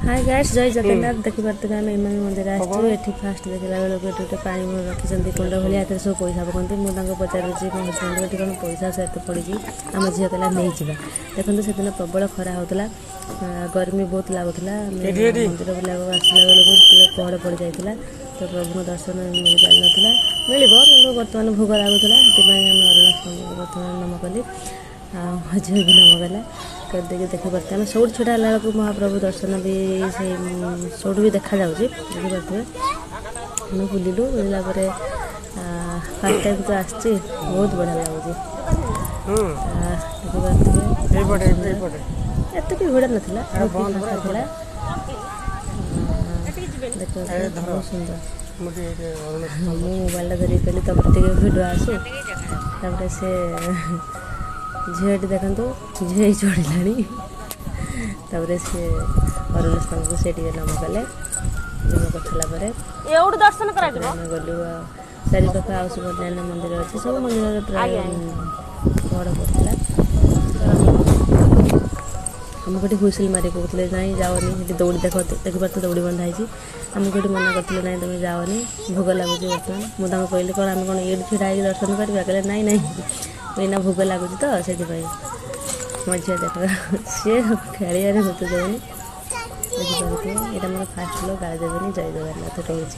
Hi guys जय जगन्नाथ देखि पारते आम इमामी मंदिर आसଛୁ एठी फास्ट देखला बेलो को एठी पानी मोर रखिसंती कुंड भलिया एते सब पैसा पकंती मु तांको पचारुची को हस्बैंड एठी कोन पैसा से एते पड़ी आम झिया कहला नहीं जिबा देखंतु से दिन प्रबल खरा होतला गर्मी बहुत लागुतला मंदिर बुला आसला बेलो को पहड़ पड़ जाइतला तो प्रभु दर्शन मिल पार नथला मिलिबो किंतु वर्तमान भोग लागुतला सेति हम अरुणाचल वर्तमान नम कली झियो भी नम गला कर देखिए देखी पारते हैं सौट छुटा बेलू महाप्रभु दर्शन भी से सौट भी देखा जाऊँगी देखी पारे हम बुलिलु बुलला फास्ट टाइम तो आसची बहुत बढ़िया लगुच देखी एत भी भिड़ नाला बहुत सुंदर मु मोबाइल धरिक कली तब भिड आसू तापर से झीटी देखु झी चढ़ला तापर से अरुण स्थान को से नम कले नम कर दर्शन गलु चारि पाख आउ सब अन्य मंदिर अच्छे सब मंदिर प्राय पहड़ पड़ता हमको ये हुइसिल मारे कहते ना जाओनी दौड़ी देखी पार्थ दौड़ी बंधाई आमको ये मना करते ना तुम जाओनी भोग लगुच बर्तमान मुझे कहली कौन आम कौन ये छिड़ा दर्शन करवा कहले नाई नाई एना भोग लगुच तो से मझिया देख सी खेल मत दौनी देखिए यहाँ मोर फास्ट लोग गाड़ी देवेनि जय जगन्नाथ रोज।